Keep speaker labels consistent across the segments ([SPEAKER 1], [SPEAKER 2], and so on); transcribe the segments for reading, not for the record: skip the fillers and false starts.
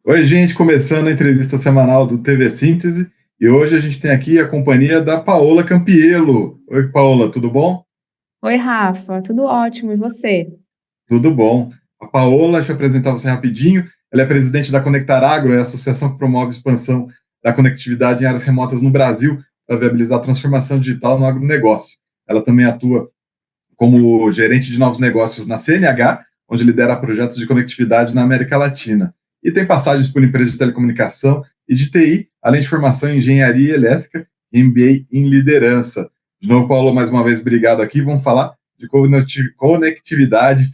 [SPEAKER 1] Oi, gente, começando a entrevista semanal do TV Síntese, e hoje a gente tem aqui a companhia da Paola Campiello. Oi, Paola, tudo bom?
[SPEAKER 2] Oi, Rafa, tudo ótimo, e você?
[SPEAKER 1] Tudo bom. A Paola, deixa eu apresentar você rapidinho, ela é presidente da Conectar Agro, é a associação que promove a expansão da conectividade em áreas remotas no Brasil para viabilizar a transformação digital no agronegócio. Ela também atua como gerente de novos negócios na CNH, onde lidera projetos de conectividade na América Latina. E tem passagens por empresas de telecomunicação e de TI, além de formação em engenharia elétrica e MBA em liderança. De novo, Paulo, mais uma vez, obrigado aqui. Vamos falar de conectividade,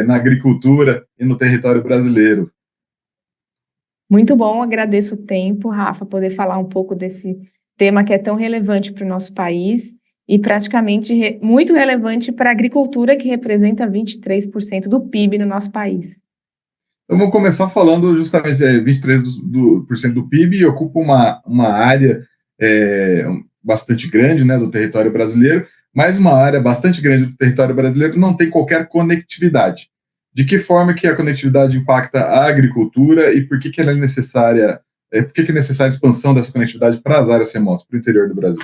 [SPEAKER 1] na agricultura e no território brasileiro.
[SPEAKER 2] Muito bom, agradeço o tempo, Rafa, poder falar um pouco desse tema que é tão relevante para o nosso país e praticamente muito relevante para a agricultura, que representa 23% do PIB no nosso país.
[SPEAKER 1] Então, vamos começar falando justamente 23% do PIB e ocupa uma área bastante grande, né, do território brasileiro, mas uma área bastante grande do território brasileiro não tem qualquer conectividade. De que forma que a conectividade impacta a agricultura e por que ela é necessária, por que é necessária a expansão dessa conectividade para as áreas remotas, para o interior do Brasil?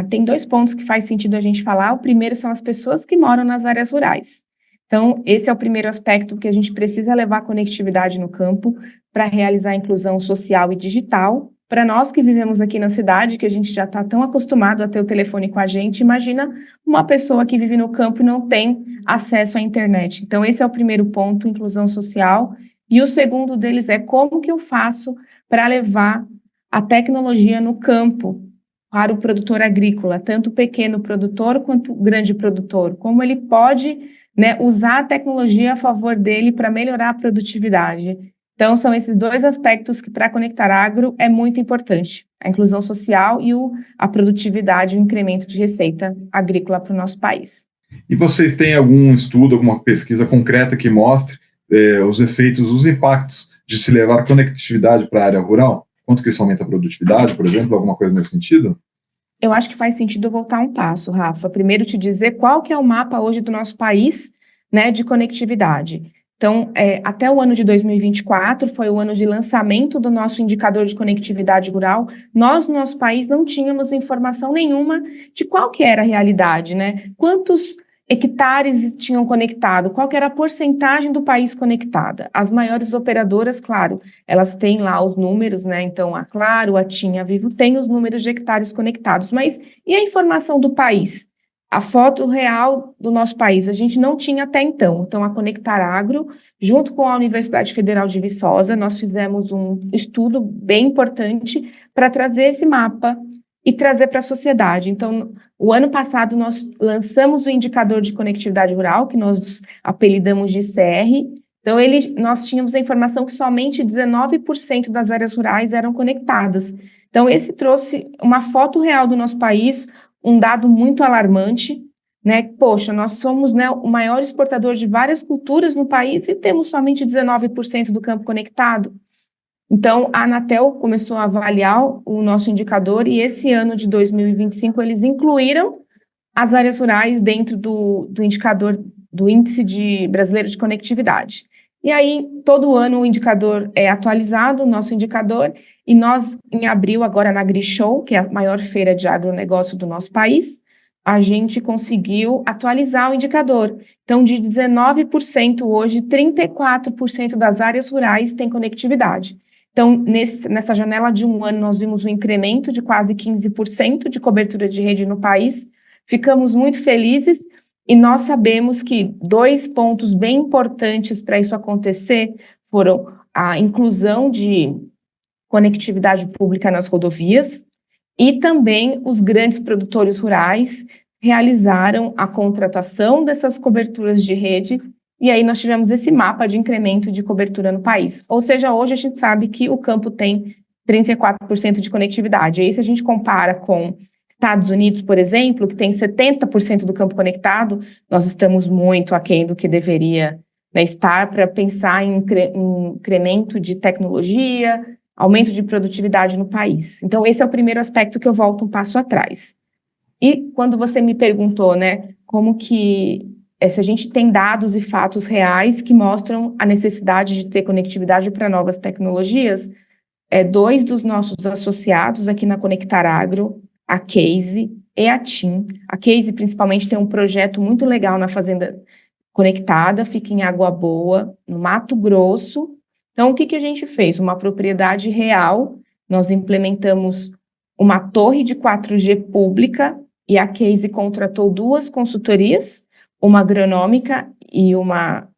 [SPEAKER 2] Tem dois pontos que faz sentido a gente falar. O primeiro são as pessoas que moram nas áreas rurais. Então, esse é o primeiro aspecto que a gente precisa levar a conectividade no campo para realizar a inclusão social e digital. Para nós que vivemos aqui na cidade, que a gente já está tão acostumado a ter o telefone com a gente, imagina uma pessoa que vive no campo e não tem acesso à internet. Então, esse é o primeiro ponto, inclusão social. E o segundo deles é como que eu faço para levar a tecnologia no campo para o produtor agrícola, tanto o pequeno produtor quanto o grande produtor, como ele pode, né, usar a tecnologia a favor dele para melhorar a produtividade. Então, são esses dois aspectos que, para Conectar Agro, é muito importante: a inclusão social e a produtividade, o incremento de receita agrícola para o nosso país.
[SPEAKER 1] E vocês têm algum estudo, alguma pesquisa concreta que mostre os efeitos, os impactos de se levar conectividade para a área rural? Quanto que isso aumenta a produtividade, por exemplo, alguma coisa nesse sentido?
[SPEAKER 2] Eu acho que faz sentido voltar um passo, Rafa. Primeiro te dizer qual que é o mapa hoje do nosso país, né, de conectividade. Então, até o ano de 2024 foi o ano de lançamento do nosso indicador de conectividade rural. Nós, no nosso país, não tínhamos informação nenhuma de qual que era a realidade, né? Quantos hectares tinham conectado, qual que era a porcentagem do país conectada. As maiores operadoras, claro, elas têm lá os números, né? Então, a Claro, a TIM, a Vivo têm os números de hectares conectados, mas e a informação do país? A foto real do nosso país, a gente não tinha até então. Então, a Conectar Agro, junto com a Universidade Federal de Viçosa, nós fizemos um estudo bem importante para trazer esse mapa e trazer para a sociedade. Então, o ano passado, nós lançamos o indicador de conectividade rural, que nós apelidamos de ICR. Então, nós tínhamos a informação que somente 19% das áreas rurais eram conectadas. Então, esse trouxe uma foto real do nosso país, um dado muito alarmante, né? Poxa, nós somos, né, o maior exportador de várias culturas no país e temos somente 19% do campo conectado. Então, a Anatel começou a avaliar o nosso indicador e esse ano de 2025 eles incluíram as áreas rurais dentro do indicador do Índice Brasileiro de Conectividade. E aí, todo ano o indicador é atualizado, o nosso indicador, e nós, em abril, agora na AgriShow, que é a maior feira de agronegócio do nosso país, a gente conseguiu atualizar o indicador. Então, de 19% hoje, 34% das áreas rurais têm conectividade. Então, nessa janela de um ano, nós vimos um incremento de quase 15% de cobertura de rede no país. Ficamos muito felizes e nós sabemos que dois pontos bem importantes para isso acontecer foram a inclusão de conectividade pública nas rodovias e também os grandes produtores rurais realizaram a contratação dessas coberturas de rede e aí nós tivemos esse mapa de incremento de cobertura no país. Ou seja, hoje a gente sabe que o campo tem 34% de conectividade. E aí se a gente compara com Estados Unidos, por exemplo, que tem 70% do campo conectado, nós estamos muito aquém do que deveria, né, estar para pensar em incremento de tecnologia, aumento de produtividade no país. Então, esse é o primeiro aspecto que eu volto um passo atrás. E quando você me perguntou, né, como que se a gente tem dados e fatos reais que mostram a necessidade de ter conectividade para novas tecnologias. Dois dos nossos associados aqui na Conectar Agro, a Case e a TIM. A Case, principalmente, tem um projeto muito legal na Fazenda Conectada, fica em Água Boa, no Mato Grosso. Então, o que a gente fez? Uma propriedade real, nós implementamos uma torre de 4G pública e a Case contratou 2 consultorias, uma agronômica e uma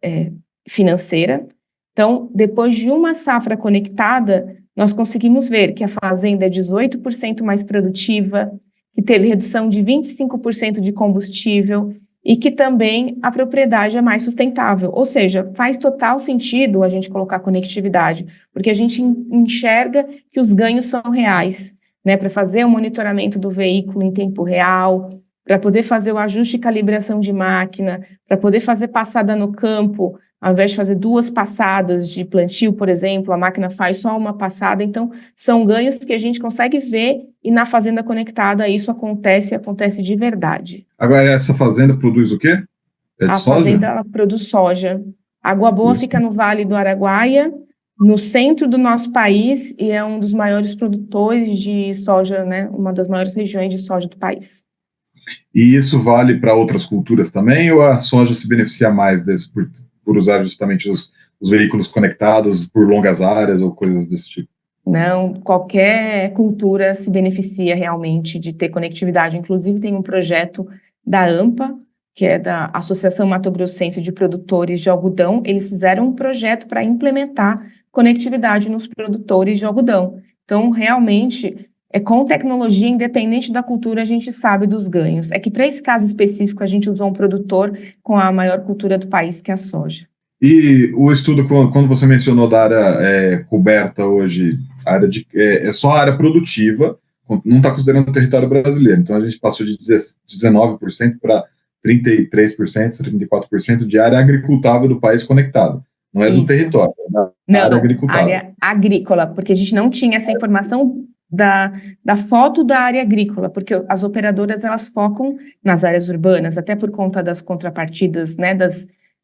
[SPEAKER 2] financeira. Então, depois de uma safra conectada, nós conseguimos ver que a fazenda é 18% mais produtiva, que teve redução de 25% de combustível e que também a propriedade é mais sustentável. Ou seja, faz total sentido a gente colocar conectividade, porque a gente enxerga que os ganhos são reais, né, para fazer o monitoramento do veículo em tempo real, para poder fazer o ajuste e calibração de máquina, para poder fazer passada no campo. Ao invés de fazer 2 passadas de plantio, por exemplo, a máquina faz só uma passada. Então, são ganhos que a gente consegue ver e na fazenda conectada isso acontece de verdade.
[SPEAKER 1] Agora, essa fazenda produz o quê? É de
[SPEAKER 2] a
[SPEAKER 1] soja?
[SPEAKER 2] Fazenda ela produz soja. Água Boa
[SPEAKER 1] Isso.
[SPEAKER 2] Fica no Vale do Araguaia, no centro do nosso país, e é um dos maiores produtores de soja, né? Uma das maiores regiões de soja do país.
[SPEAKER 1] E isso vale para outras culturas também, ou a soja se beneficia mais desse por usar justamente os veículos conectados por longas áreas ou coisas desse tipo?
[SPEAKER 2] Não, qualquer cultura se beneficia realmente de ter conectividade. Inclusive, tem um projeto da AMPA, que é da Associação Mato Grossense de Produtores de Algodão. Eles fizeram um projeto para implementar conectividade nos produtores de algodão. Então, realmente, com tecnologia, independente da cultura, a gente sabe dos ganhos. É que, para esse caso específico, a gente usou um produtor com a maior cultura do país, que é a soja.
[SPEAKER 1] E o estudo, quando você mencionou da área coberta hoje, é só a área produtiva, não está considerando o território brasileiro. Então, a gente passou de 19% para 33%, 34% de área agricultável do país conectado. Não é do território, é da área agricultável.
[SPEAKER 2] Área agrícola, porque a gente não tinha essa informação da foto da área agrícola, porque as operadoras elas focam nas áreas urbanas, até por conta das contrapartidas, né,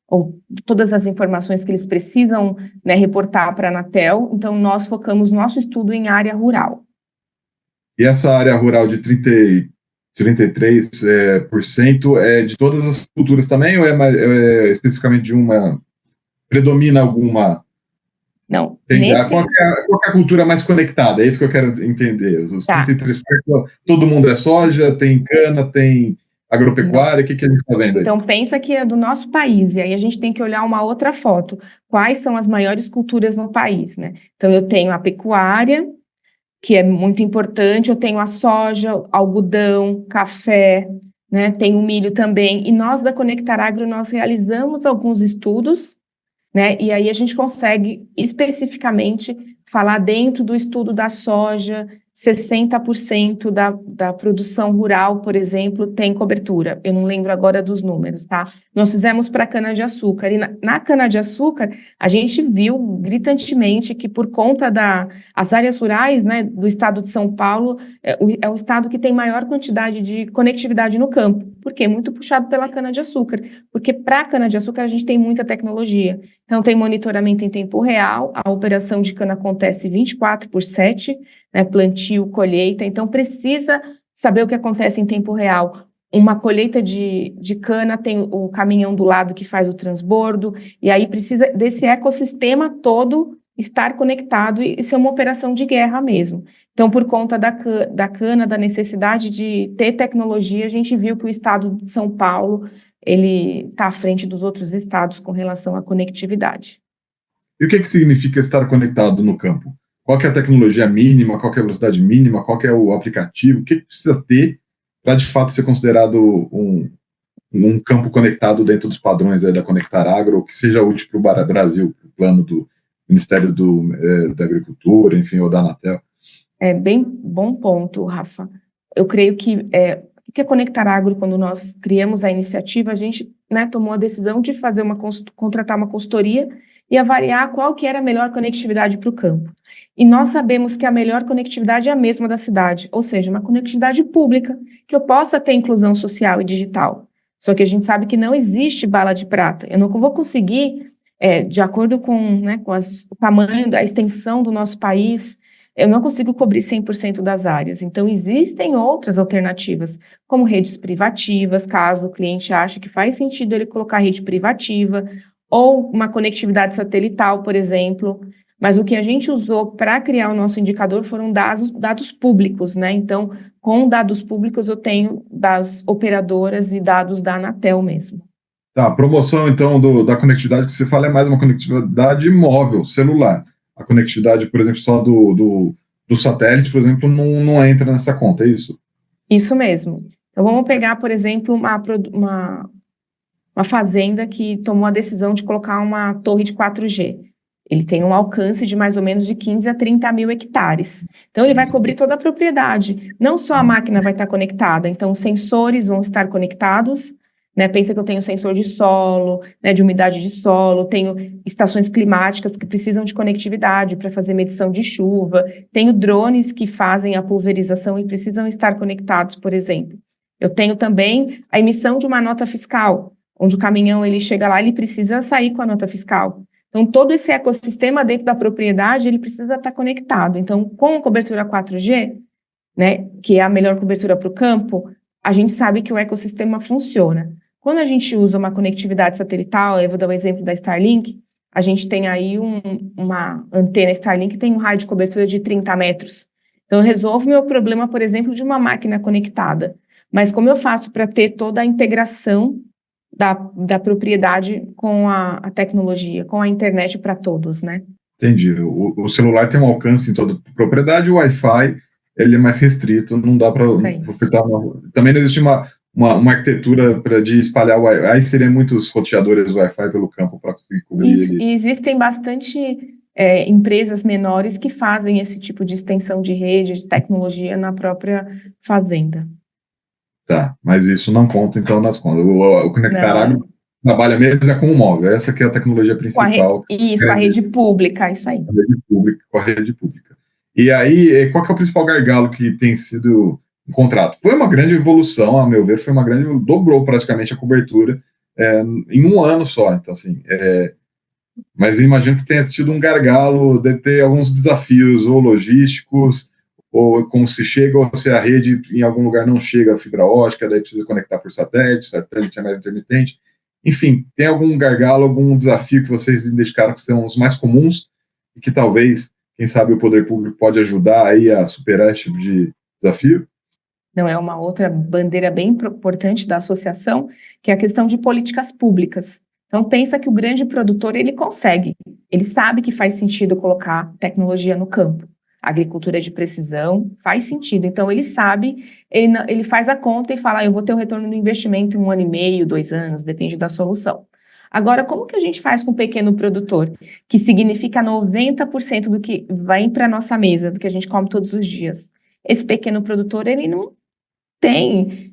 [SPEAKER 2] ou todas as informações que eles precisam, né, reportar para a Anatel. Então, nós focamos nosso estudo em área rural.
[SPEAKER 1] E essa área rural de 33% é de todas as culturas também, ou é especificamente de uma? Predomina alguma?
[SPEAKER 2] Não.
[SPEAKER 1] Qual é a cultura mais conectada? É isso que eu quero entender. Os 33%, todo mundo é soja, tem cana, tem agropecuária, o que a gente está vendo aí?
[SPEAKER 2] Então, pensa que é do nosso país, e aí a gente tem que olhar uma outra foto. Quais são as maiores culturas no país, né? Então, eu tenho a pecuária, que é muito importante, eu tenho a soja, algodão, café, né? Tem o milho também. E nós, da Conectar Agro, nós realizamos alguns estudos, né? E aí a gente consegue especificamente falar dentro do estudo da soja, 60% da produção rural, por exemplo, tem cobertura. Eu não lembro agora dos números, tá? Nós fizemos para cana-de-açúcar. E na cana-de-açúcar, a gente viu gritantemente que por conta das áreas rurais, né, do estado de São Paulo, é o estado que tem maior quantidade de conectividade no campo. Por quê? Muito puxado pela cana-de-açúcar. Porque para a cana-de-açúcar a gente tem muita tecnologia. Então, tem monitoramento em tempo real, a operação de cana acontece 24/7, né, plantio, colheita, então precisa saber o que acontece em tempo real. Uma colheita de cana tem o caminhão do lado que faz o transbordo, e aí precisa desse ecossistema todo estar conectado e ser uma operação de guerra mesmo. Então, por conta da cana, da necessidade de ter tecnologia, a gente viu que o estado de São Paulo ele está à frente dos outros estados com relação à conectividade.
[SPEAKER 1] E o que significa estar conectado no campo? Qual que é a tecnologia mínima, qual que é a velocidade mínima, qual que é o aplicativo, o que precisa ter para, de fato, ser considerado um campo conectado dentro dos padrões da Conectar Agro, ou que seja útil para o Brasil, para o plano do Ministério da Agricultura, enfim, ou da Anatel? É
[SPEAKER 2] bem bom ponto, Rafa. Eu creio que o que é Conectar Agro, quando nós criamos a iniciativa, a gente, né, tomou a decisão de contratar uma consultoria e avaliar qual que era a melhor conectividade para o campo. E nós sabemos que a melhor conectividade é a mesma da cidade, ou seja, uma conectividade pública, que eu possa ter inclusão social e digital. Só que a gente sabe que não existe bala de prata. Eu não vou conseguir, de acordo com, né, com o tamanho, da extensão do nosso país, eu não consigo cobrir 100% das áreas. Então, existem outras alternativas, como redes privativas, caso o cliente ache que faz sentido ele colocar rede privativa, ou uma conectividade satelital, por exemplo. Mas o que a gente usou para criar o nosso indicador foram dados públicos, né? Então, com dados públicos, eu tenho das operadoras e dados da Anatel mesmo.
[SPEAKER 1] Tá, a promoção, então, da conectividade que você fala é mais uma conectividade móvel, celular. A conectividade, por exemplo, só do satélite, por exemplo, não entra nessa conta, é isso?
[SPEAKER 2] Isso mesmo. Então, vamos pegar, por exemplo, uma fazenda que tomou a decisão de colocar uma torre de 4G. Ele tem um alcance de mais ou menos de 15 a 30 mil hectares. Então, ele vai cobrir toda a propriedade. Não só a máquina vai estar conectada, então os sensores vão estar conectados, né? Pensa que eu tenho sensor de solo, né, de umidade de solo, tenho estações climáticas que precisam de conectividade para fazer medição de chuva, tenho drones que fazem a pulverização e precisam estar conectados, por exemplo. Eu tenho também a emissão de uma nota fiscal, onde o caminhão ele chega lá, ele precisa sair com a nota fiscal. Então, todo esse ecossistema dentro da propriedade, ele precisa estar conectado. Então, com a cobertura 4G, né, que é a melhor cobertura para o campo, a gente sabe que o ecossistema funciona. Quando a gente usa uma conectividade satelital, eu vou dar o exemplo da Starlink, a gente tem aí uma antena Starlink que tem um raio de cobertura de 30 metros. Então, eu resolvo meu problema, por exemplo, de uma máquina conectada. Mas como eu faço para ter toda a integração da propriedade com a tecnologia, com a internet para todos, né?
[SPEAKER 1] Entendi. O celular tem um alcance em toda a propriedade, o Wi-Fi ele é mais restrito, não dá para ofertar também não existe uma arquitetura de espalhar o Wi-Fi, aí seriam muitos roteadores Wi-Fi pelo campo para conseguir cobrir ele.
[SPEAKER 2] E existem bastante empresas menores que fazem esse tipo de extensão de rede, de tecnologia na própria fazenda.
[SPEAKER 1] Tá, mas isso não conta, então, nas contas. O Conectar Agro trabalha mesmo com o móvel, essa que é a tecnologia principal.
[SPEAKER 2] Isso, a rede pública, isso aí.
[SPEAKER 1] Com a rede pública. E aí, qual que é o principal gargalo que tem sido encontrado? Foi uma grande evolução, a meu ver, dobrou praticamente a cobertura em um ano só, então, assim, mas imagino que tenha tido um gargalo, deve ter alguns desafios, ou logísticos, ou como se chega, ou se a rede em algum lugar não chega a fibra ótica, daí precisa conectar por satélite é mais intermitente. Enfim, tem algum gargalo, algum desafio que vocês identificaram que são os mais comuns e que talvez, quem sabe, o poder público pode ajudar aí a superar esse tipo de desafio?
[SPEAKER 2] Não, é uma outra bandeira bem importante da associação, que é a questão de políticas públicas. Então, pensa que o grande produtor, ele consegue, ele sabe que faz sentido colocar tecnologia no campo. A agricultura de precisão faz sentido. Então, ele sabe, ele faz a conta e fala, eu vou ter um retorno do investimento em 1 ano e meio, 2 anos, depende da solução. Agora, como que a gente faz com o pequeno produtor, que significa 90% do que vai para a nossa mesa, do que a gente come todos os dias? Esse pequeno produtor, ele não tem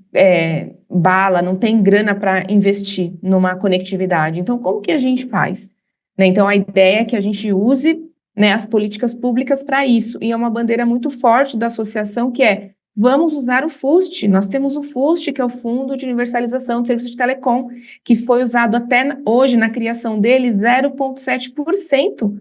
[SPEAKER 2] bala, não tem grana para investir numa conectividade. Então, como que a gente faz? Né? Então, a ideia é que a gente use, né, as políticas públicas para isso. E é uma bandeira muito forte da associação, que é, vamos usar o FUST. Nós temos o FUST, que é o Fundo de Universalização do Serviço de Telecom, que foi usado até hoje, na criação dele, 0,7%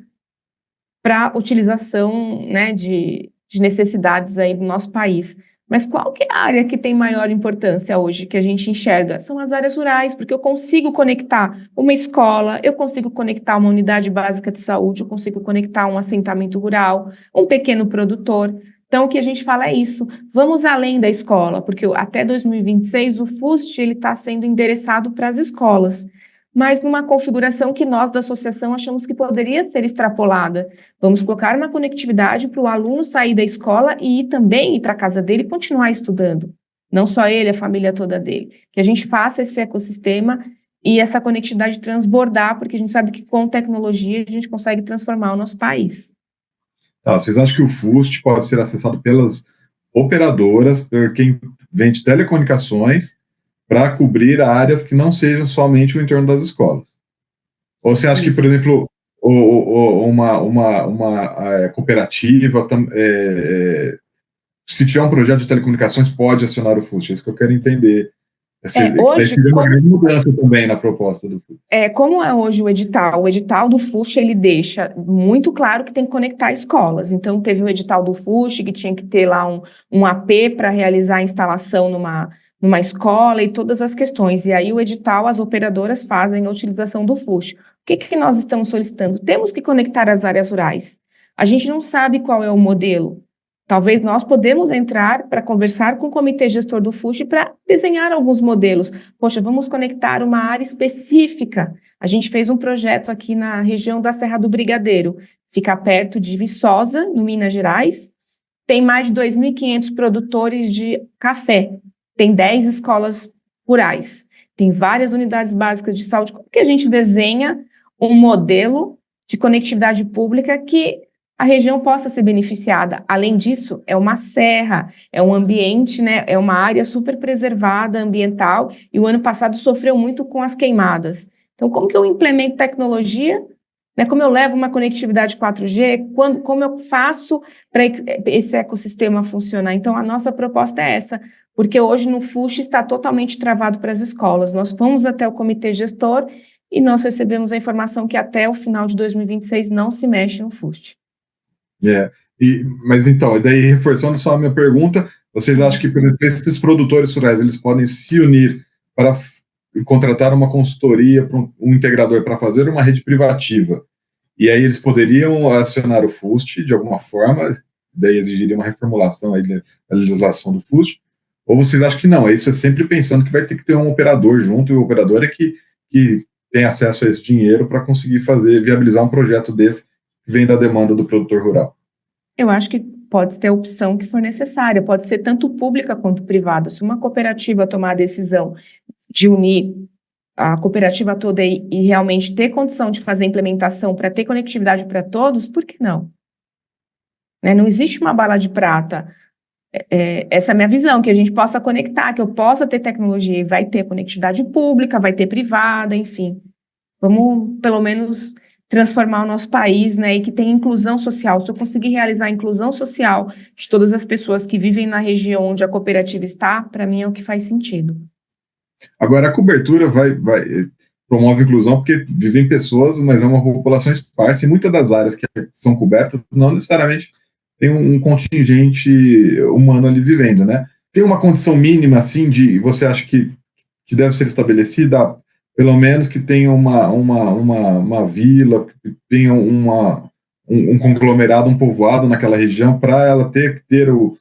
[SPEAKER 2] para utilização, né, de necessidades aí do nosso país. Mas qual que é a área que tem maior importância hoje, que a gente enxerga? São as áreas rurais, porque eu consigo conectar uma escola, eu consigo conectar uma unidade básica de saúde, eu consigo conectar um assentamento rural, um pequeno produtor. Então, o que a gente fala é isso, vamos além da escola, porque até 2026 o FUST está sendo endereçado para as escolas, mas numa configuração que nós da associação achamos que poderia ser extrapolada. Vamos colocar uma conectividade para o aluno sair da escola e também ir para a casa dele e continuar estudando. Não só ele, a família toda dele. Que a gente faça esse ecossistema e essa conectividade transbordar, porque a gente sabe que com tecnologia a gente consegue transformar o nosso país.
[SPEAKER 1] Vocês acham que o FUST pode ser acessado pelas operadoras, por quem vende telecomunicações, para cobrir áreas que não sejam somente o entorno das escolas? Ou você acha que, por exemplo, uma cooperativa, se tiver um projeto de telecomunicações, pode acionar o FUST? É isso que eu quero entender. Daí
[SPEAKER 2] Hoje,
[SPEAKER 1] seria uma grande mudança também na proposta do FUSH.
[SPEAKER 2] como é hoje o edital do FUSH, ele deixa muito claro que tem que conectar escolas. Então, teve o edital do FUSH, que tinha que ter lá um AP para realizar a instalação numa escola e todas as questões. E aí, o edital, as operadoras fazem a utilização do FUSH. O que nós estamos solicitando? Temos que conectar as áreas rurais. A gente não sabe qual é o modelo. Talvez nós podemos entrar para conversar com o comitê gestor do FUSH para desenhar alguns modelos. Poxa, vamos conectar uma área específica. A gente fez um projeto aqui na região da Serra do Brigadeiro, fica perto de Viçosa, no Minas Gerais. Tem mais de 2.500 produtores de café. Tem 10 escolas rurais. Tem várias unidades básicas de saúde. Como que a gente desenha um modelo de conectividade pública que a região possa ser beneficiada? Além disso, é uma serra, é um ambiente, né, é uma área super preservada, ambiental, e o ano passado sofreu muito com as queimadas. Então, como que eu implemento tecnologia, né, como eu levo uma conectividade 4G, como eu faço para esse ecossistema funcionar? Então, a nossa proposta é essa, porque hoje no FUSH está totalmente travado para as escolas. Nós fomos até o comitê gestor e nós recebemos a informação que até o final de 2026 não se mexe no FUSH.
[SPEAKER 1] Mas então, daí reforçando só a minha pergunta, vocês acham que, por exemplo, esses produtores rurais, eles podem se unir para contratar uma consultoria, um integrador para fazer uma rede privativa, e aí eles poderiam acionar o FUST de alguma forma, daí exigiria uma reformulação aí da legislação do FUST, ou vocês acham que não, isso é sempre pensando que vai ter que ter um operador junto, e o operador é que tem acesso a esse dinheiro para conseguir viabilizar um projeto desse que vem da demanda do produtor rural?
[SPEAKER 2] Eu acho que pode ter a opção que for necessária, pode ser tanto pública quanto privada. Se uma cooperativa tomar a decisão de unir a cooperativa toda e realmente ter condição de fazer a implementação para ter conectividade para todos, por que não? Né? Não existe uma bala de prata. Essa é a minha visão, que a gente possa conectar, que eu possa ter tecnologia, e vai ter conectividade pública, vai ter privada, enfim. Vamos, pelo menos, transformar o nosso país, né, e que tenha inclusão social. Se eu conseguir realizar a inclusão social de todas as pessoas que vivem na região onde a cooperativa está, para mim é o que faz sentido.
[SPEAKER 1] Agora, a cobertura promove inclusão porque vivem pessoas, mas é uma população esparsa, e muitas das áreas que são cobertas não necessariamente tem um contingente humano ali vivendo, né? Tem uma condição mínima, assim, você acha que deve ser estabelecida, pelo menos que tenha uma vila, que tenha um conglomerado, um povoado naquela região, para ela ter o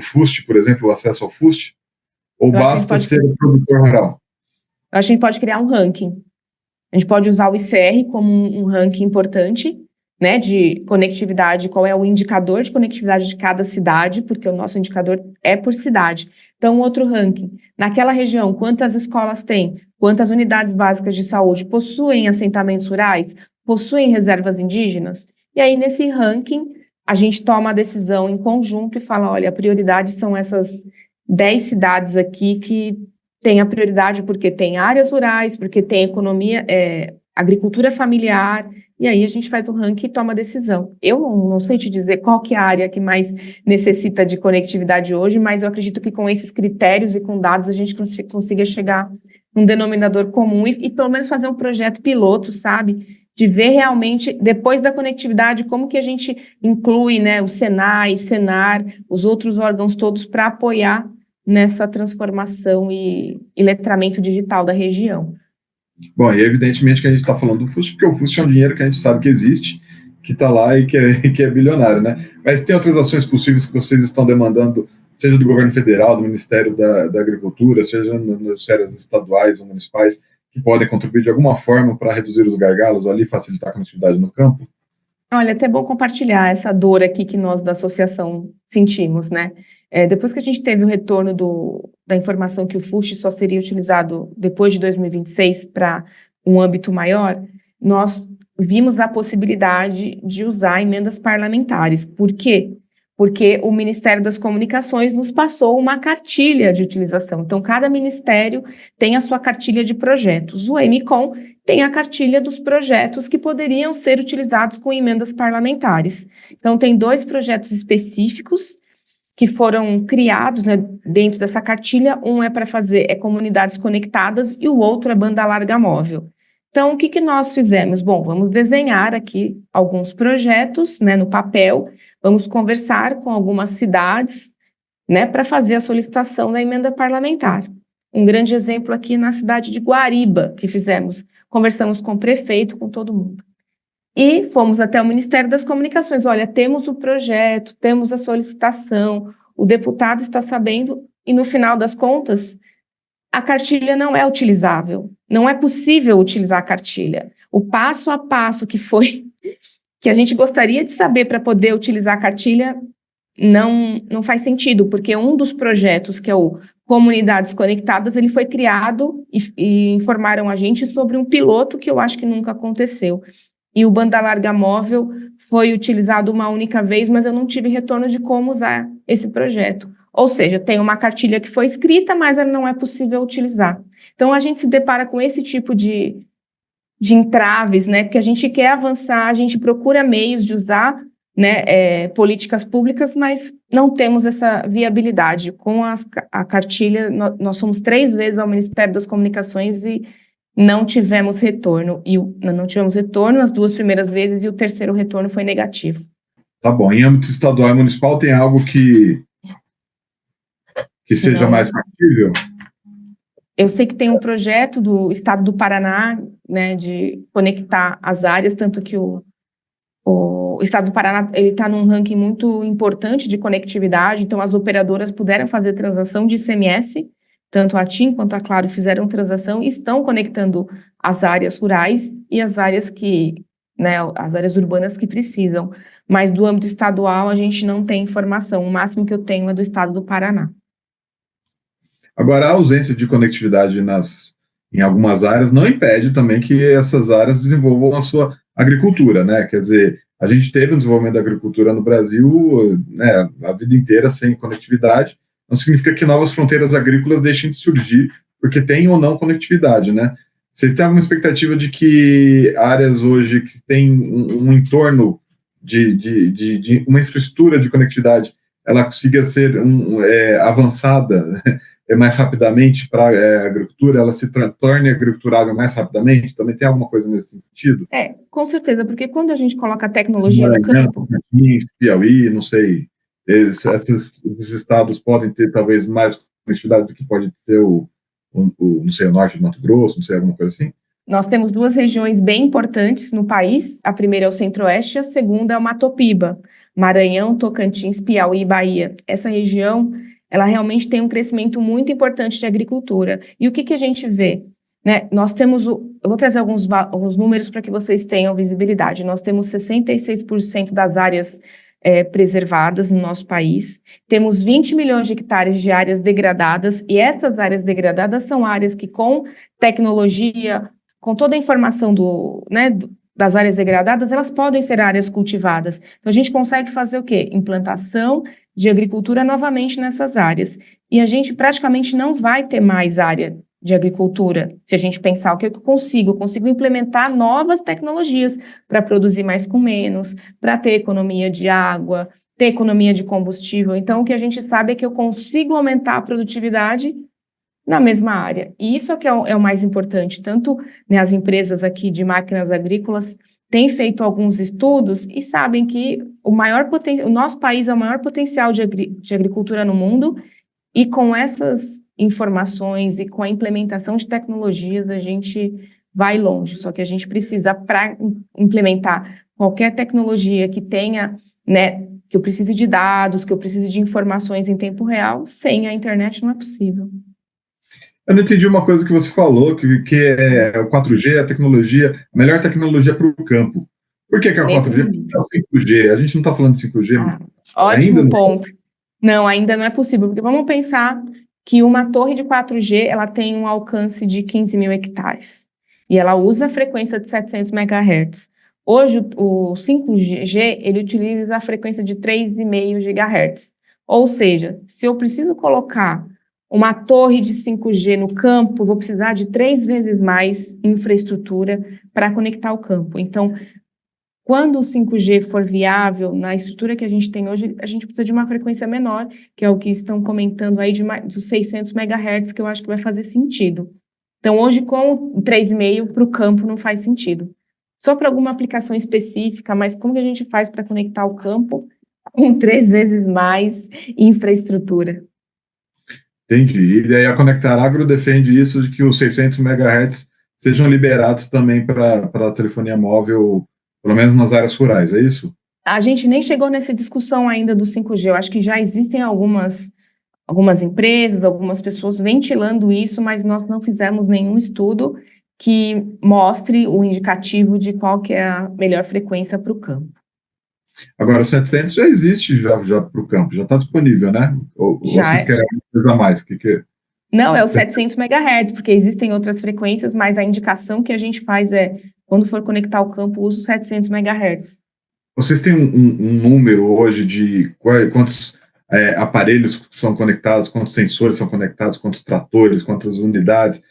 [SPEAKER 1] FUST, por exemplo, o acesso ao FUST? Ou basta ser o produtor rural?
[SPEAKER 2] Eu acho que a gente pode criar um ranking. A gente pode usar o ICR como um ranking importante, né, de conectividade, qual é o indicador de conectividade de cada cidade, porque o nosso indicador é por cidade. Então, outro ranking. Naquela região, quantas escolas tem? Quantas unidades básicas de saúde possuem assentamentos rurais? Possuem reservas indígenas? E aí, nesse ranking, a gente toma a decisão em conjunto e fala, olha, a prioridade são essas 10 cidades aqui que têm a prioridade porque tem áreas rurais, porque tem economia, agricultura familiar, e aí a gente faz o ranking e toma a decisão. Eu não sei te dizer qual que é a área que mais necessita de conectividade hoje, mas eu acredito que com esses critérios e com dados a gente consiga chegar num denominador comum e pelo menos fazer um projeto piloto, sabe? De ver realmente, depois da conectividade, como que a gente inclui, né, o Senai, Senar, os outros órgãos todos para apoiar nessa transformação e letramento digital da região.
[SPEAKER 1] Bom, e evidentemente que a gente está falando do FUST, porque o FUST é um dinheiro que a gente sabe que existe, que está lá e que é bilionário, né? Mas tem outras ações possíveis que vocês estão demandando, seja do governo federal, do Ministério da Agricultura, seja nas esferas estaduais ou municipais, que podem contribuir de alguma forma para reduzir os gargalos ali, facilitar a conectividade no campo?
[SPEAKER 2] Olha, até bom compartilhar essa dor aqui que nós da associação sentimos, né? Depois que a gente teve o retorno da informação que o FUSH só seria utilizado depois de 2026 para um âmbito maior, nós vimos a possibilidade de usar emendas parlamentares. Por quê? Porque o Ministério das Comunicações nos passou uma cartilha de utilização. Então, cada ministério tem a sua cartilha de projetos. O MCOM tem a cartilha dos projetos que poderiam ser utilizados com emendas parlamentares. Então, tem 2 projetos específicos que foram criados, né, dentro dessa cartilha. Um é para fazer comunidades conectadas e o outro é banda larga móvel. Então, o que nós fizemos? Bom, vamos desenhar aqui alguns projetos, né, no papel, vamos conversar com algumas cidades, né, para fazer a solicitação da emenda parlamentar. Um grande exemplo aqui na cidade de Guariba, que conversamos com o prefeito, com todo mundo. E fomos até o Ministério das Comunicações. Olha, temos o projeto, temos a solicitação, o deputado está sabendo, e no final das contas, a cartilha não é utilizável. Não é possível utilizar a cartilha. O passo a passo que a gente gostaria de saber para poder utilizar a cartilha não faz sentido, porque um dos projetos, que é o Comunidades Conectadas, ele foi criado e informaram a gente sobre um piloto que eu acho que nunca aconteceu. E o banda larga móvel foi utilizado uma única vez, mas eu não tive retorno de como usar esse projeto. Ou seja, tem uma cartilha que foi escrita, mas ela não é possível utilizar. Então, a gente se depara com esse tipo de entraves, né? Porque a gente quer avançar, a gente procura meios de usar, né, políticas públicas, mas não temos essa viabilidade. Com a cartilha, nós fomos 3 vezes ao Ministério das Comunicações e não tivemos retorno. Não tivemos retorno as 2 primeiras vezes e o terceiro retorno foi negativo.
[SPEAKER 1] Tá bom. Em âmbito estadual e municipal, tem algo que seja mais factível?
[SPEAKER 2] Eu sei que tem um projeto do Estado do Paraná, né, de conectar as áreas, tanto que o Estado do Paraná está num ranking muito importante de conectividade, então as operadoras puderam fazer transação de ICMS, tanto a TIM quanto a Claro fizeram transação e estão conectando as áreas rurais e as áreas as áreas urbanas que precisam. Mas do âmbito estadual a gente não tem informação, o máximo que eu tenho é do Estado do Paraná.
[SPEAKER 1] Agora, a ausência de conectividade em algumas áreas não impede também que essas áreas desenvolvam a sua agricultura, né? Quer dizer, a gente teve um desenvolvimento da agricultura no Brasil, né, a vida inteira sem conectividade. Não significa que novas fronteiras agrícolas deixem de surgir porque tem ou não conectividade, né? Vocês têm alguma expectativa de que áreas hoje que têm um entorno de uma infraestrutura de conectividade, ela consiga ser avançada mais rapidamente para a agricultura, ela se torne agriculturável mais rapidamente? Também tem alguma coisa nesse sentido?
[SPEAKER 2] Com certeza, porque quando a gente coloca a tecnologia no campo...
[SPEAKER 1] Piauí, não sei, esses estados podem ter talvez mais conectividade do que pode ter não sei, o norte do Mato Grosso, não sei, alguma coisa assim?
[SPEAKER 2] Nós temos 2 regiões bem importantes no país, a primeira é o Centro-Oeste, a segunda é o Matopiba, Maranhão, Tocantins, Piauí e Bahia. Essa região, ela realmente tem um crescimento muito importante de agricultura. E o que a gente vê? Né? Nós temos, eu vou trazer alguns números para que vocês tenham visibilidade. Nós temos 66% das áreas preservadas no nosso país, temos 20 milhões de hectares de áreas degradadas, e essas áreas degradadas são áreas que, com tecnologia, com toda a informação das áreas degradadas, elas podem ser áreas cultivadas. Então, a gente consegue fazer o quê? Implantação de agricultura novamente nessas áreas. E a gente praticamente não vai ter mais área de agricultura, se a gente pensar o que eu consigo. Eu consigo implementar novas tecnologias para produzir mais com menos, para ter economia de água, ter economia de combustível. Então, o que a gente sabe é que eu consigo aumentar a produtividade na mesma área. E isso é que é o mais importante. Tanto, né, as empresas aqui de máquinas agrícolas têm feito alguns estudos e sabem que o nosso país é o maior potencial de agricultura no mundo, e com essas informações e com a implementação de tecnologias a gente vai longe. Só que a gente precisa, para implementar qualquer tecnologia que tenha, né, que eu precise de dados, que eu precise de informações em tempo real, sem a internet não é possível.
[SPEAKER 1] Eu não entendi uma coisa que você falou, que é o 4G, a melhor tecnologia para o campo. Por que é o 4G? Porque é o 5G. A gente não está falando de 5G.
[SPEAKER 2] Ótimo ponto. Não, ainda não é possível, porque vamos pensar que uma torre de 4G, ela tem um alcance de 15 mil hectares, e ela usa a frequência de 700 MHz. Hoje, o 5G, ele utiliza a frequência de 3,5 GHz. Ou seja, se eu preciso colocar uma torre de 5G no campo, vou precisar de 3 vezes mais infraestrutura para conectar o campo. Então, quando o 5G for viável, na estrutura que a gente tem hoje, a gente precisa de uma frequência menor, que é o que estão comentando aí dos 600 MHz, que eu acho que vai fazer sentido. Então, hoje, com o 3,5 para o campo não faz sentido. Só para alguma aplicação específica, mas como que a gente faz para conectar o campo com 3 vezes mais infraestrutura?
[SPEAKER 1] Entendi. E daí a Conectar Agro defende isso de que os 600 MHz sejam liberados também para a telefonia móvel, pelo menos nas áreas rurais, é isso?
[SPEAKER 2] A gente nem chegou nessa discussão ainda do 5G. Eu acho que já existem algumas empresas, algumas pessoas ventilando isso, mas nós não fizemos nenhum estudo que mostre o indicativo de qual que é a melhor frequência para o campo.
[SPEAKER 1] Agora, o 700 já existe já para o campo, já está disponível, né? Ou
[SPEAKER 2] Já
[SPEAKER 1] vocês
[SPEAKER 2] é.
[SPEAKER 1] querem alguma coisa a mais? Que...
[SPEAKER 2] Não, é o 700 MHz, porque existem outras frequências, mas a indicação que a gente faz é, quando for conectar o campo, use 700 MHz.
[SPEAKER 1] Vocês têm um número hoje de quantos aparelhos são conectados, quantos sensores são conectados, quantos tratores, quantas unidades,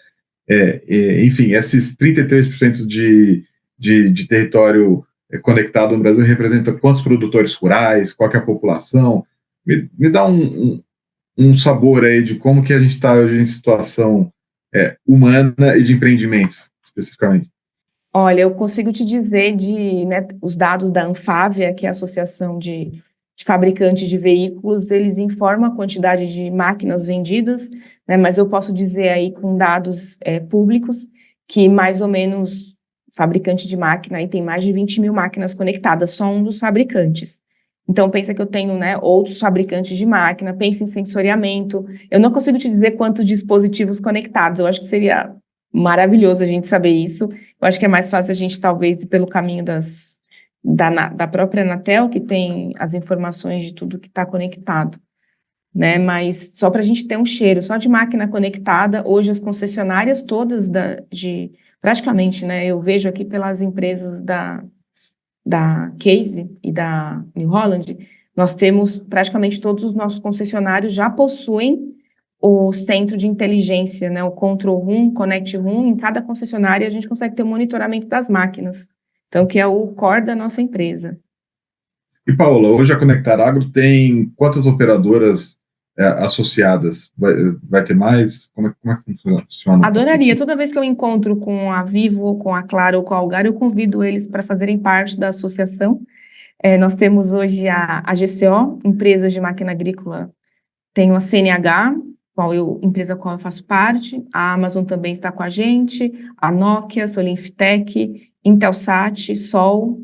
[SPEAKER 1] enfim, esses 33% de território conectado no Brasil representa quantos produtores rurais, qual que é a população? Me dá um sabor aí de como que a gente está hoje em situação humana e de empreendimentos, especificamente.
[SPEAKER 2] Olha, eu consigo te dizer né, os dados da Anfávia, que é a Associação de Fabricantes de Veículos, eles informam a quantidade de máquinas vendidas, né, mas eu posso dizer aí com dados públicos que mais ou menos fabricante de máquina aí tem mais de 20 mil máquinas conectadas, só um dos fabricantes. Então, pensa que eu tenho, né, outros fabricantes de máquina, pensa em sensoriamento. Eu não consigo te dizer quantos dispositivos conectados, eu acho que seria maravilhoso a gente saber isso. Eu acho que é mais fácil a gente, talvez, ir pelo caminho da própria Anatel, que tem as informações de tudo que está conectado, né? Mas só para a gente ter um cheiro, só de máquina conectada, hoje as concessionárias todas praticamente, né? Eu vejo aqui pelas empresas da Case e da New Holland, nós temos praticamente todos os nossos concessionários já possuem o centro de inteligência, né, o Control Room, Connect Room, em cada concessionária a gente consegue ter o monitoramento das máquinas, então que é o core da nossa empresa.
[SPEAKER 1] E, Paola, hoje a Conectar Agro tem quantas operadoras associadas? Vai ter mais? Como é que funciona?
[SPEAKER 2] Adoraria. Toda vez que eu encontro com a Vivo, com a Claro ou com a Algar, eu convido eles para fazerem parte da associação. Nós temos hoje a GCO, Empresas de Máquina Agrícola, tenho a CNH, empresa qual eu faço parte, a Amazon também está com a gente, a Nokia, Solinftec, Intelsat, Sol.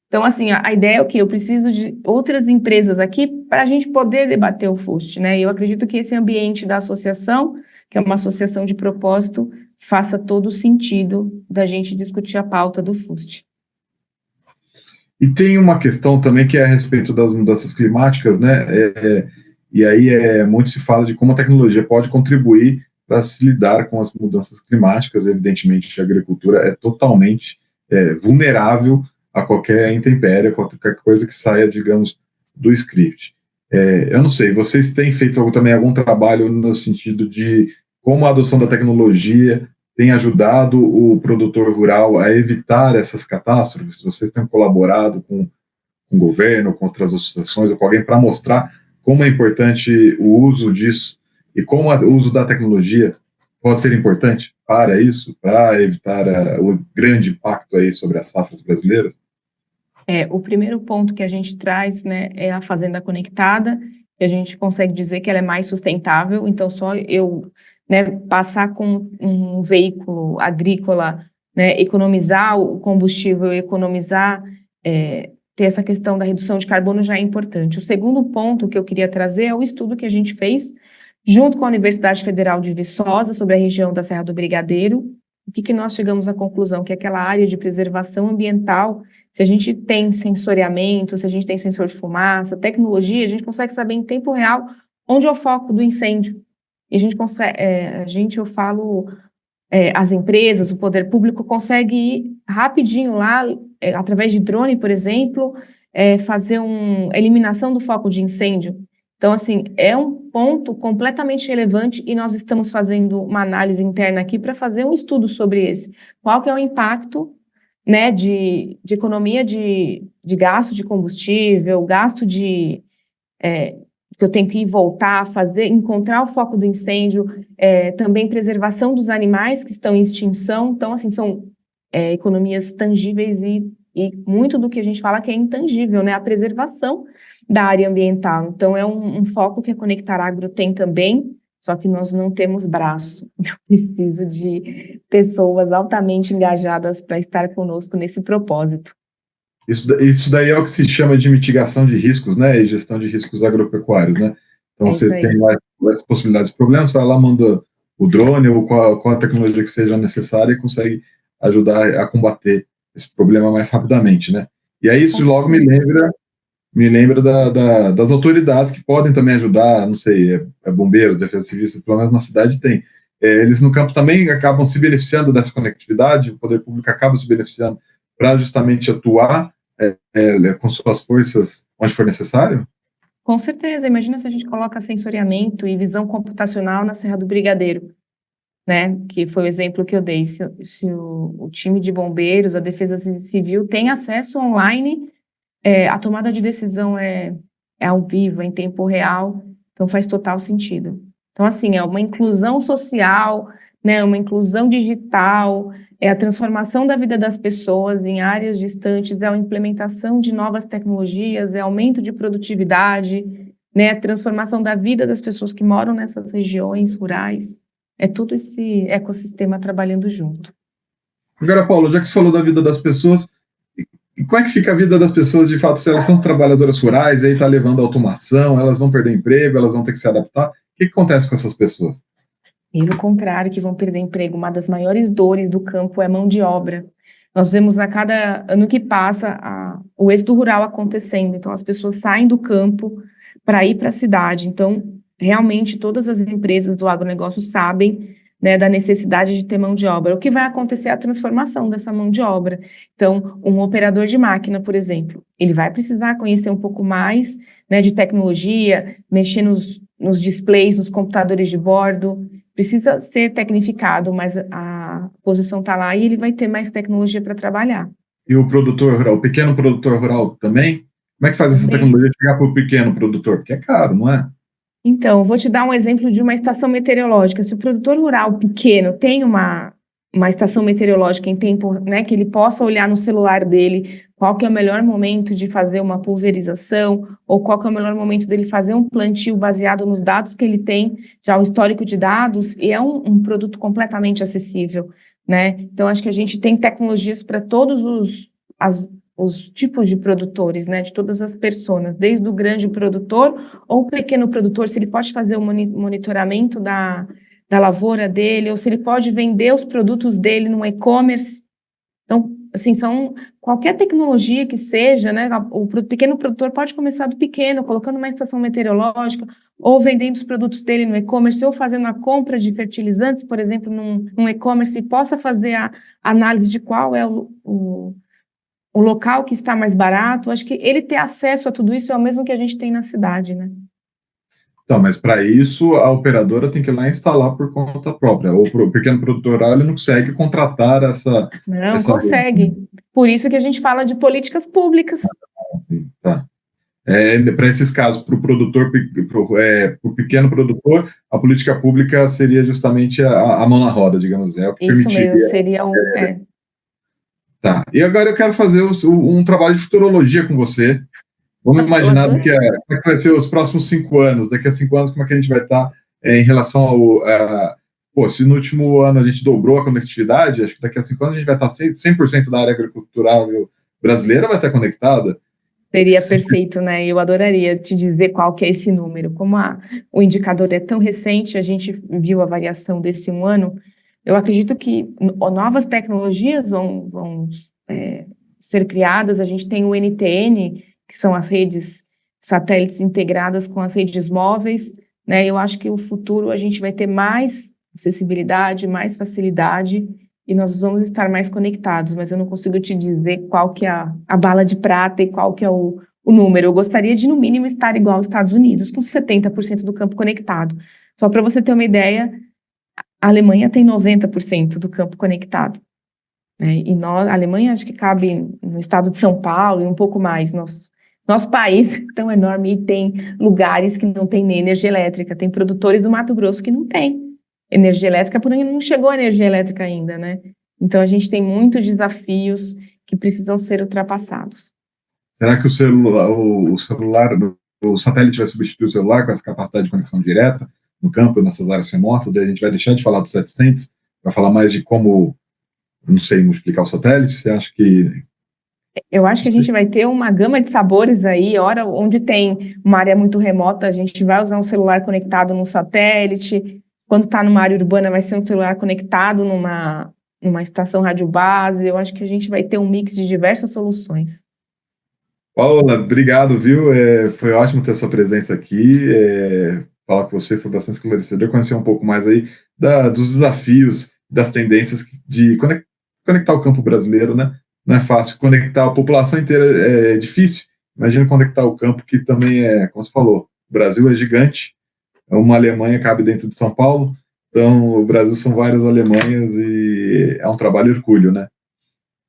[SPEAKER 2] Então, assim, a ideia é o quê? Eu preciso de outras empresas aqui para a gente poder debater o FUST, né? E eu acredito que esse ambiente da associação, que é uma associação de propósito, faça todo o sentido da gente discutir a pauta do FUST.
[SPEAKER 1] E tem uma questão também que é a respeito das mudanças climáticas, né? E aí muito se fala de como a tecnologia pode contribuir para se lidar com as mudanças climáticas. Evidentemente, a agricultura é totalmente vulnerável a qualquer intempérie, a qualquer coisa que saia, digamos, do script. Eu não sei, vocês têm feito também algum trabalho no sentido de como a adoção da tecnologia tem ajudado o produtor rural a evitar essas catástrofes? Vocês têm colaborado com o governo, com outras associações ou com alguém para mostrar como é importante o uso disso e como o uso da tecnologia pode ser importante para isso, para evitar o grande impacto aí sobre as safras brasileiras?
[SPEAKER 2] O primeiro ponto que a gente traz, né, é a fazenda conectada, que a gente consegue dizer que ela é mais sustentável, então só eu, né, passar com um veículo agrícola, né, economizar o combustível, economizar, ter essa questão da redução de carbono já é importante. O segundo ponto que eu queria trazer é o estudo que a gente fez junto com a Universidade Federal de Viçosa sobre a região da Serra do Brigadeiro. O que nós chegamos à conclusão? Que aquela área de preservação ambiental, se a gente tem sensoriamento, se a gente tem sensor de fumaça, tecnologia, a gente consegue saber em tempo real onde é o foco do incêndio. E a gente consegue, as empresas, o poder público consegue ir rapidinho lá, através de drone, por exemplo, fazer uma eliminação do foco de incêndio. Então, assim, é um ponto completamente relevante e nós estamos fazendo uma análise interna aqui para fazer um estudo sobre esse. Qual que é o impacto né, de economia de gasto de combustível, gasto que eu tenho que ir voltar, fazer, encontrar o foco do incêndio, também preservação dos animais que estão em extinção. Então, assim, são economias tangíveis e muito do que a gente fala que é intangível, né? A preservação da área ambiental. Então, é um foco que a Conectar Agro tem também, só que nós não temos braço. Eu preciso de pessoas altamente engajadas para estar conosco nesse propósito.
[SPEAKER 1] Isso daí é o que se chama de mitigação de riscos, né? E gestão de riscos agropecuários, né? Então,
[SPEAKER 2] É isso
[SPEAKER 1] você
[SPEAKER 2] aí.
[SPEAKER 1] tem lá as possibilidades de problemas, vai lá, manda o drone ou qual a tecnologia que seja necessária e consegue ajudar a combater esse problema mais rapidamente, né? E aí
[SPEAKER 2] Com
[SPEAKER 1] isso logo
[SPEAKER 2] certeza.
[SPEAKER 1] me lembra das autoridades que podem também ajudar, não sei, bombeiros, defesa civil, pelo menos na cidade tem. Eles no campo também acabam se beneficiando dessa conectividade, o poder público acaba se beneficiando para justamente atuar com suas forças onde for necessário?
[SPEAKER 2] Com certeza. Imagina se a gente coloca sensoriamento e visão computacional na Serra do Brigadeiro, né? Que foi o exemplo que eu dei. Se o time de bombeiros, a Defesa Civil tem acesso online, a tomada de decisão é ao vivo, é em tempo real, então faz total sentido. Então, assim, é uma inclusão social, né? Uma inclusão digital, é a transformação da vida das pessoas em áreas distantes, é a implementação de novas tecnologias, é aumento de produtividade, né? A transformação da vida das pessoas que moram nessas regiões rurais. É tudo esse ecossistema trabalhando junto.
[SPEAKER 1] Agora, Paulo, já que você falou da vida das pessoas, e como é que fica a vida das pessoas, de fato, se elas são trabalhadoras rurais, aí está levando a automação, elas vão perder emprego, elas vão ter que se adaptar? O que acontece com essas pessoas?
[SPEAKER 2] Pelo contrário, que vão perder emprego. Uma das maiores dores do campo é mão de obra. Nós vemos a cada ano que passa o êxodo rural acontecendo. Então, as pessoas saem do campo para ir para a cidade. Então, realmente, todas as empresas do agronegócio sabem, né, da necessidade de ter mão de obra. O que vai acontecer é a transformação dessa mão de obra. Então, um operador de máquina, por exemplo, ele vai precisar conhecer um pouco mais, né, de tecnologia, mexer nos displays, nos computadores de bordo, precisa ser tecnificado, mas a posição está lá e ele vai ter mais tecnologia para trabalhar.
[SPEAKER 1] E o produtor rural, o pequeno produtor rural também? Como é que faz essa
[SPEAKER 2] Também.
[SPEAKER 1] tecnologia chegar para o pequeno produtor? Porque é caro, não é?
[SPEAKER 2] Então, vou te dar um exemplo de uma estação meteorológica. Se o produtor rural pequeno tem uma estação meteorológica em tempo, né, que ele possa olhar no celular dele qual que é o melhor momento de fazer uma pulverização, ou qual que é o melhor momento dele fazer um plantio baseado nos dados que ele tem, já o histórico de dados, e é um produto completamente acessível, né? Então, acho que a gente tem tecnologias para todos os tipos de produtores, né, de todas as personas, desde o grande produtor ou o pequeno produtor, se ele pode fazer o monitoramento da lavoura dele, ou se ele pode vender os produtos dele no e-commerce. Então, assim, qualquer tecnologia que seja, né, o pequeno produtor pode começar do pequeno, colocando uma estação meteorológica, ou vendendo os produtos dele no e-commerce, ou fazendo a compra de fertilizantes, por exemplo, num e-commerce, e possa fazer a análise de qual é o local que está mais barato. Acho que ele ter acesso a tudo isso é o mesmo que a gente tem na cidade, né?
[SPEAKER 1] Então, mas para isso a operadora tem que ir lá instalar por conta própria. Ou o pequeno produtor rural ele não consegue contratar
[SPEAKER 2] Não
[SPEAKER 1] essa.
[SPEAKER 2] consegue. Por isso que a gente fala de políticas públicas.
[SPEAKER 1] Tá. Para esses casos, para o produtor, para o pequeno produtor, a política pública seria justamente a mão na roda, digamos, é o que
[SPEAKER 2] Isso mesmo,
[SPEAKER 1] permitiria.
[SPEAKER 2] seria
[SPEAKER 1] Tá. E agora eu quero fazer um trabalho de futurologia com você. Vamos
[SPEAKER 2] eu
[SPEAKER 1] imaginar
[SPEAKER 2] adoro.
[SPEAKER 1] como é que vai ser os próximos 5 anos. Daqui a 5 anos, como é que a gente vai estar em relação pô, se no último ano a gente dobrou a conectividade, acho que daqui a 5 anos a gente vai estar 100% da área agricultural brasileira vai estar conectada.
[SPEAKER 2] Seria perfeito, né? Eu adoraria te dizer qual que é esse número. Como o indicador é tão recente, a gente viu a variação desse um ano. Eu acredito que novas tecnologias vão ser criadas. A gente tem o NTN, que são as redes satélites integradas com as redes móveis, né? Eu acho que o futuro a gente vai ter mais acessibilidade, mais facilidade e nós vamos estar mais conectados, mas eu não consigo te dizer qual que é a bala de prata e qual que é o número. Eu gostaria de, no mínimo, estar igual aos Estados Unidos, com 70% do campo conectado. Só para você ter uma ideia, a Alemanha tem 90% do campo conectado. né? E nós, a Alemanha, acho que cabe no estado de São Paulo e um pouco mais. Nosso país é tão enorme e tem lugares que não tem nem energia elétrica. Tem produtores do Mato Grosso que não tem energia elétrica, porém não chegou a energia elétrica ainda, né? Então a gente tem muitos desafios que precisam ser ultrapassados.
[SPEAKER 1] Será que o satélite vai substituir o celular com essa capacidade de conexão direta no campo, nessas áreas remotas? Daí a gente vai deixar de falar dos 700, vai falar mais de como, não sei, multiplicar o satélite? Você acha que...
[SPEAKER 2] Eu acho que a gente vai ter uma gama de sabores aí, hora onde tem uma área muito remota, a gente vai usar um celular conectado num satélite, quando está numa área urbana vai ser um celular conectado numa estação rádio base. Eu acho que a gente vai ter um mix de diversas soluções.
[SPEAKER 1] Paola, obrigado, viu? Foi ótimo ter sua presença aqui. Falar com você foi bastante esclarecedor, conhecer um pouco mais aí dos desafios, das tendências de conectar o campo brasileiro, né? Não é fácil. Conectar a população inteira é difícil. Imagina conectar o campo, que também é, como você falou, o Brasil é gigante, uma Alemanha cabe dentro de São Paulo, então o Brasil são várias Alemanhas e é um trabalho hercúleo, né?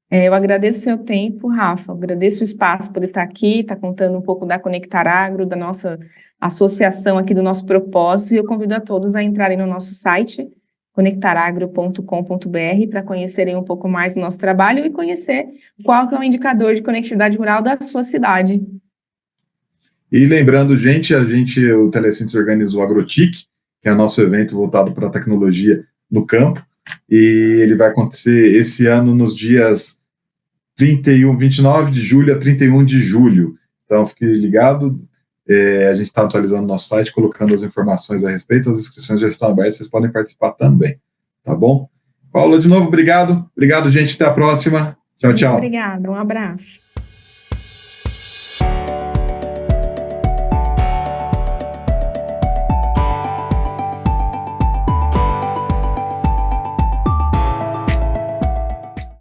[SPEAKER 2] Eu agradeço o seu tempo, Rafa, agradeço o espaço por estar aqui, estar contando um pouco da Conectar Agro, da nossa associação aqui, do nosso propósito, e eu convido a todos a entrarem no nosso site, conectaragro.com.br, para conhecerem um pouco mais do nosso trabalho e conhecer qual que é o indicador de conectividade rural da sua cidade.
[SPEAKER 1] E lembrando, o Telecentro organizou o Agrotic, que é o nosso evento voltado para a tecnologia no campo, e ele vai acontecer esse ano nos dias 29 de julho a 31 de julho. Então, fique ligado. A gente está atualizando o nosso site, colocando as informações a respeito. As inscrições já estão abertas, vocês podem participar também. Tá bom? Paula, de novo, obrigado. Obrigado, gente. Até a próxima. Tchau, tchau.
[SPEAKER 2] Obrigada, um abraço.